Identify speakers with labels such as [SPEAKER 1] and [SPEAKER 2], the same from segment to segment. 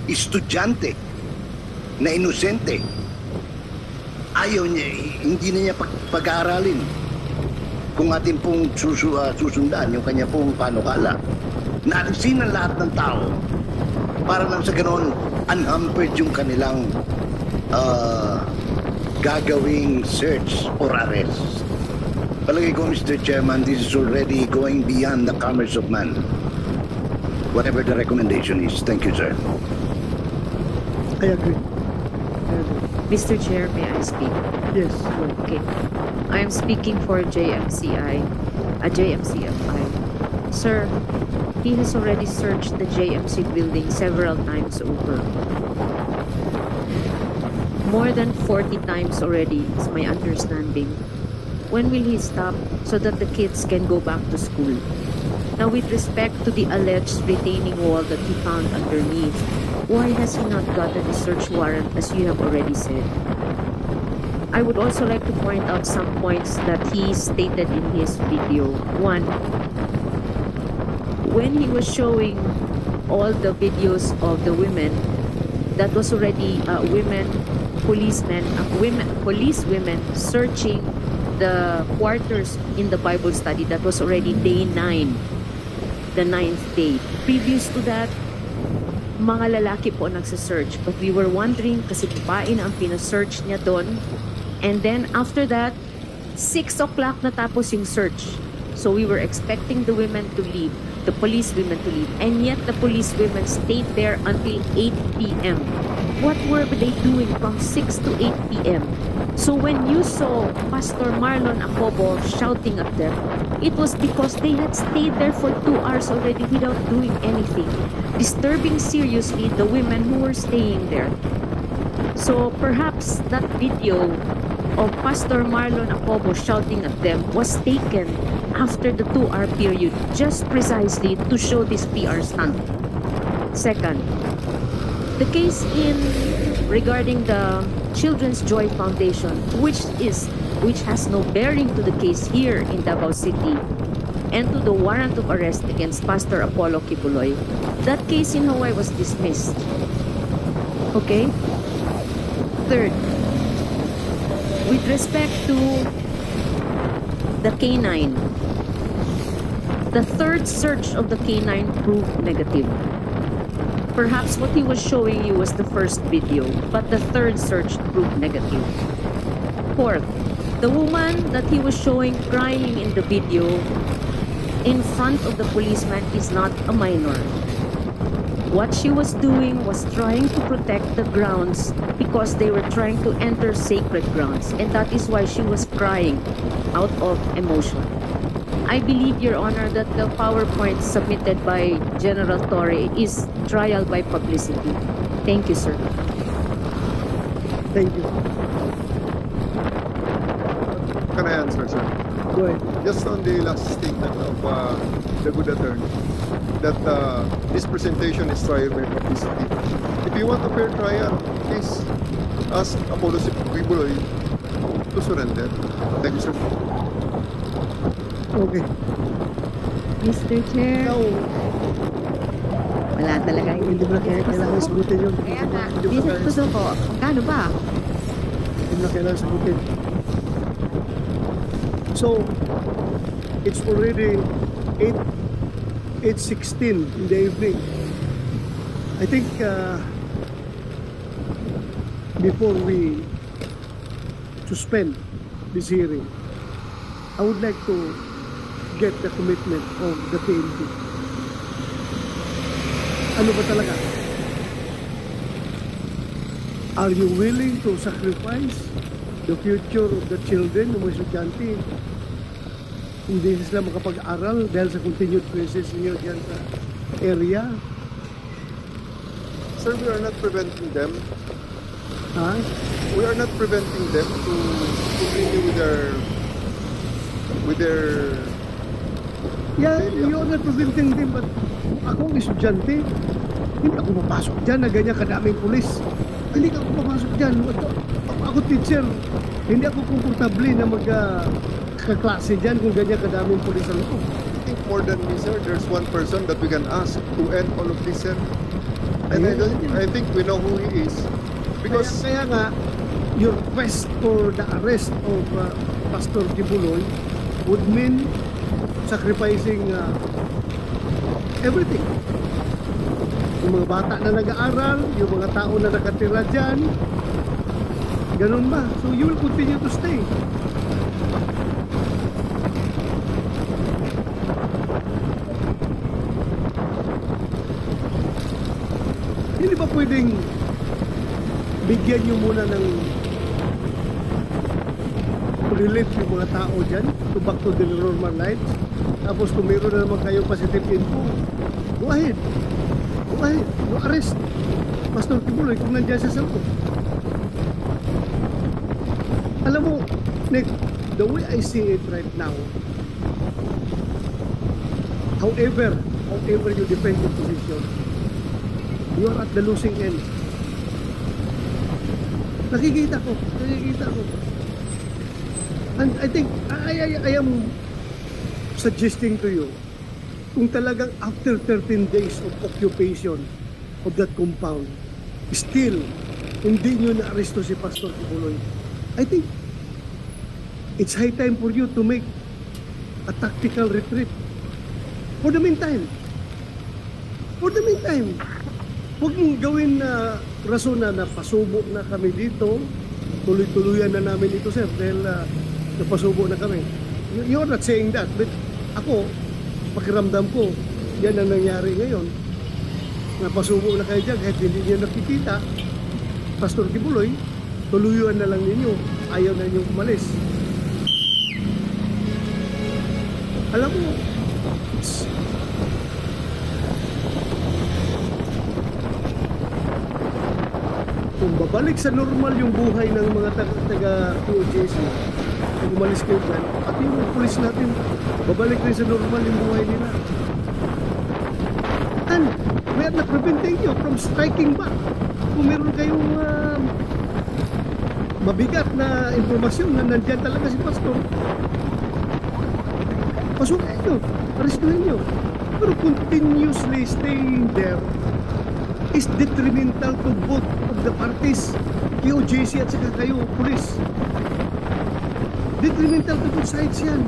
[SPEAKER 1] estudyante na inosente. Ayaw niya, hindi na niya pag-aaralin kung atin pong susundan yung kanya pong panukala. Naalisin ang lahat ng tao para lang sa ganoon unhampered yung kanilang gagawing search or arrest. Palagay ko, Mr. Chairman, this is already going beyond the commerce of man. Whatever the recommendation is. Thank you, sir.
[SPEAKER 2] I agree.
[SPEAKER 3] Mr. Chair, may I speak?
[SPEAKER 2] Yes.
[SPEAKER 3] Okay. I am speaking for JMCFI. Sir, he has already searched the JMC building several times over. More than 40 times already, is my understanding. When will he stop so that the kids can go back to school? Now, with respect to the alleged retaining wall that he found underneath, why has he not gotten a search warrant as you have already said? I would also like to point out some points that he stated in his video. One, when he was showing all the videos of the women, that was already police women searching the quarters in the Bible study. That was already day 9, the 9th day. Previous to that, mga lalaki po nagsa-search. But we were wondering, kasi babae na ang pina-search niya doon. And then after that, 6 o'clock natapos yung search. So we were expecting the women to leave, the police women to leave. And yet the police women stayed there until 8 p.m. What were they doing from 6 to 8 p.m.? So when you saw Pastor Marlon Acobo shouting at them, it was because they had stayed there for 2 hours already without doing anything, disturbing seriously the women who were staying there. So perhaps that video of Pastor Marlon Acobo shouting at them was taken after the 2-hour period, just precisely to show this PR stunt. Second, the case regarding the Children's Joy Foundation, which has no bearing to the case here in Davao City, and to the warrant of arrest against Pastor Apollo Kibuloy, that case in Hawaii was dismissed. Okay? Third, with respect to the K9, the third search of the K9 proved negative. Perhaps what he was showing you was the first video, but the third search proved negative. Fourth, the woman that he was showing crying in the video in front of the policeman is not a minor. What she was doing was trying to protect the grounds because they were trying to enter sacred grounds, and that is why she was crying out of emotion. I believe, Your Honor, that the PowerPoint submitted by General Torre is trial by publicity. Thank you, sir.
[SPEAKER 2] Thank you.
[SPEAKER 4] Can I answer, sir?
[SPEAKER 2] Go ahead.
[SPEAKER 4] Just on the last statement of the good attorney, that this presentation is trial by publicity. If you want a fair trial, please ask Apollo Kibuloy to surrender. Thank you, sir.
[SPEAKER 2] Okay.
[SPEAKER 3] Mr. Chair.
[SPEAKER 2] Now,
[SPEAKER 3] Wala talaga.
[SPEAKER 2] hindi mo na kailangan sagutin yun.
[SPEAKER 3] Kaya nga, gusto ko. Magkano ba?
[SPEAKER 2] Hindi mo na kailangan sagutin. So, it's already 8:16 in the evening. I think before we suspend this hearing, I would like to get the commitment of the PNP. Ano ba talaga? Are you willing to sacrifice the future of the children ng mga estudyante? Hindi sila makapag-aral dahil sa continued presence niyo dyan sa area?
[SPEAKER 4] Sir, we are not preventing them.
[SPEAKER 2] Ha?
[SPEAKER 4] We are not preventing them to continue with their
[SPEAKER 2] Yeah, you're not preventing them, but ako ang estudyante, hindi ako papasok dyan na ganyan kadaming pulis. Hindi ako papasok dyan. Ako teacher, hindi ako komportable na magkaklase dyan kung ganyan kadaming pulis ang loob.
[SPEAKER 4] I think more than me, sir, there's one person that we can ask to end all of this, sir. And I think we know who he is. Because
[SPEAKER 2] Kaya nga, your quest for the arrest of Pastor Kibuloy would mean sacrificing everything. Yung mga bata na nag-aaral, yung mga tao na nakatira dyan, ganun ba? So you will continue to stay. Hindi ba pwedeng bigyan nyo muna ng relief yung mga tao dyan to back to their normal lives? Tapos kung meron na naman kayong positive info, go ahead. Go ahead. Go arrest Pastor Kibuloy kung nandiyan siya sa loob. Alam mo, Nick, the way I see it right now, however you defend your position, you are at the losing end. Nakikita ko. And I think, I am suggesting to you, kung talagang after 13 days of occupation of that compound, still, hindi nyo na-aresto si Pastor Kibuloy, I think, it's high time for you to make a tactical retreat. For the meantime, huwag mong gawin na rason na napasubo na kami dito, tuloy-tuluyan na namin ito, sir, dahil napasubo na kami. You're not saying that, but ako, pakiramdam ko, yan ang nangyari ngayon. Napasubo na kayo dyan, kahit hindi niyo nakikita, Pastor Kibuloy, tuluyuan na lang ninyo, ayaw na ninyong umalis. Alam mo, kung babalik sa normal yung buhay ng mga taga-QJC, kung umalis kayo dyan, at yung pulis natin, babalik rin sa normal yung buhay nila. And we are not preventing you from striking back. Kung meron kayong mabigat na informasyon na nandyan talaga si Pastor, pasukin nyo, arestuhin nyo. Pero continuously staying there is detrimental to both of the parties, QJC at saka kayo, police. Detrimental to both sides yan.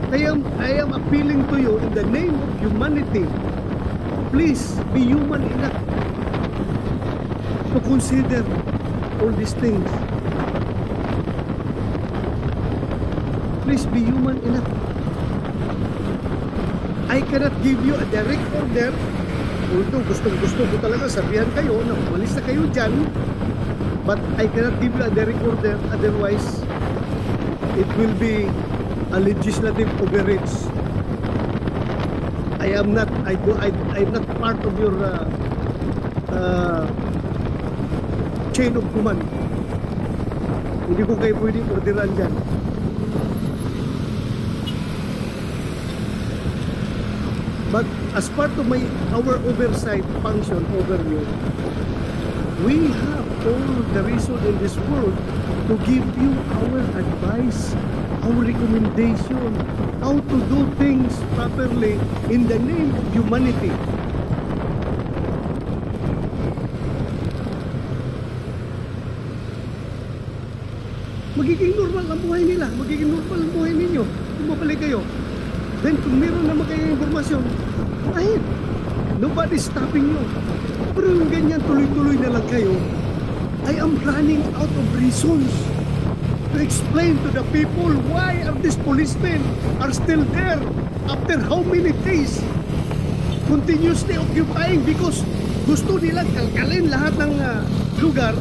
[SPEAKER 2] I am appealing to you in the name of humanity. Please be human enough to consider all these things. Please be human enough. I cannot give you a direct order. Although gustong-gusto ko talaga sabihan kayo na umalis na kayo dyan, but I cannot give you a direct order, otherwise it will be a legislative overreach. I'm not part of your chain of command. Hindi ko kayo pwedeng orderan dyan. But as part of our oversight function over you, we have all the reason in this world to give you our advice, our recommendation, how to do things properly in the name of humanity. Magiging normal ang buhay nila, magiging normal ang buhay ninyo kung mabalik kayo. Then kung meron naman kayong informasyon, go ahead. Nobody's stopping you. Pero yung ganyan, tuloy-tuloy na lang kayo, I am running out of reasons to explain to the people why are these policemen are still there after how many days continuously occupying because gusto nilang kalkalin lahat ng lugar.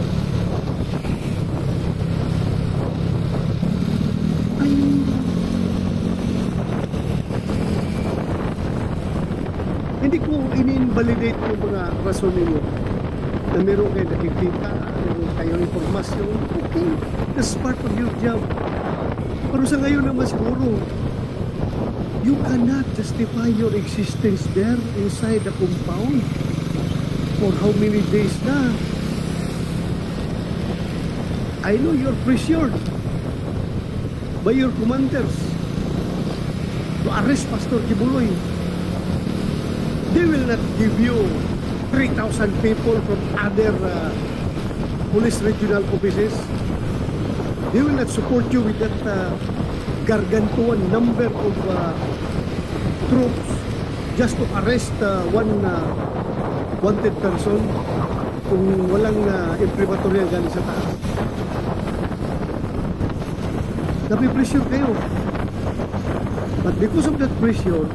[SPEAKER 2] Hindi ko in-invalidate yung mga rason ninyo na meron kayo nakikita, meron kayong informasyon. Okay, that's part of your job. Pero sa ngayon naman siguro, you cannot justify your existence there inside the compound for how many days na. I know you're pressured by your commanders to arrest Pastor Kibuloy. They will not give you 3,000 people from other police regional offices. They will not support you with that gargantuan number of troops just to arrest one wanted person kung walang imprimatur yan galing sa taas. Napipressure kayo. But because of that pressure,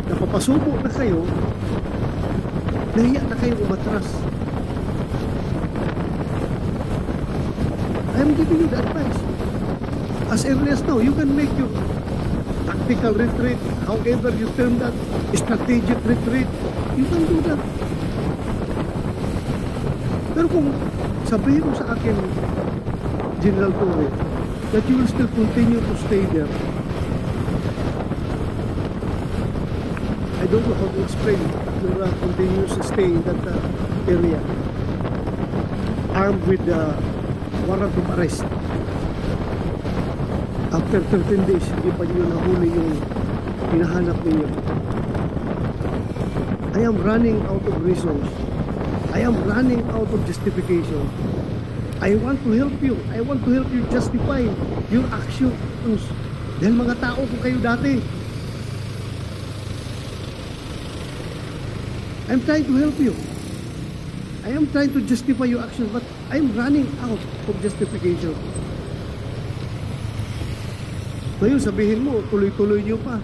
[SPEAKER 2] napapasubo na kayo, nahiya na kayo umatras. I am giving you the advice. As early as now, you can make your tactical retreat, however you term that, strategic retreat, you can do that. Pero kung sabihin mo sa akin, General Torre, that you will still continue to stay there, I don't know how to explain your continuous stay in that area, armed with warrant of arrest. After 13 days, hindi pa nyo nahuli yung hinahanap ninyo. I am running out of reasons. I am running out of justification. I want to help you. I want to help you justify your actions. Dahil mga tao ko kayo dati. I'm trying to help you. I am trying to justify your actions, but I'm running out of justification. Ngayon sabihin mo, tuloy-tuloy niyo pa.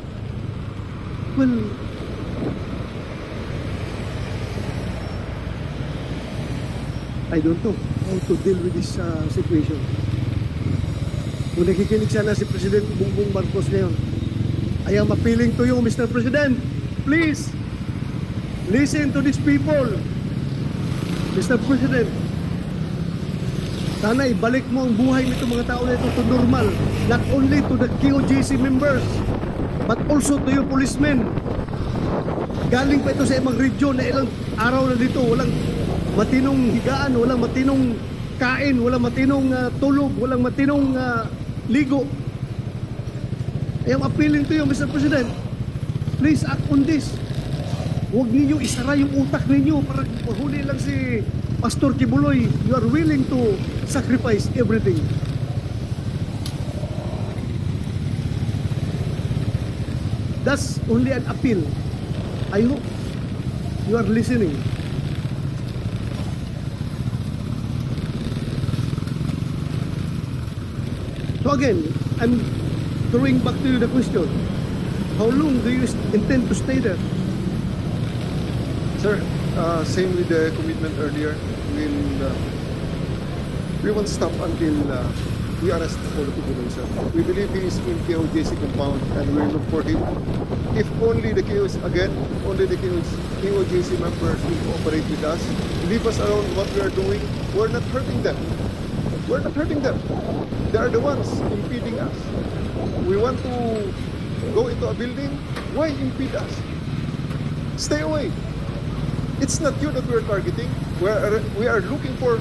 [SPEAKER 2] Well, I don't know how to deal with this situation. Kung nakikinig sana si President Bongbong Marcos ngayon, I am appealing to you, Mr. President, please, listen to these people. Mr. President, sana ibalik mo ang buhay nito mga tao na ito to normal. Not only to the KOJC members, but also to your policemen. Galing pa ito sa ibang region na ilang araw na dito, walang matinong higaan, walang matinong kain, walang matinong tulog, walang matinong ligo. I am appealing to you, Mr. President. Please act on this. Huwag ninyo isara yung utak ninyo para mahuli lang si Pastor Kibuloy. You are willing to sacrifice everything. That's only an appeal. I hope you are listening. So again, I'm throwing back to you the question. How long do you intend to stay there?
[SPEAKER 4] Sir, same with the commitment earlier. We won't stop until we arrest Apollo Kibuloy, sir. We believe he is in KOJC compound and we look for him. If only the KOJC members will cooperate with us, leave us alone what we are doing, we're not hurting them. We're not hurting them. They are the ones impeding us. We want to go into a building, why impede us? Stay away. It's not you that we're targeting. We are looking for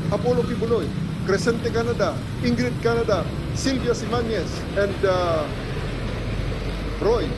[SPEAKER 4] Apollo Kibuloy, Crescente Canada, Ingrid Canada, Sylvia Simanes, and Roy.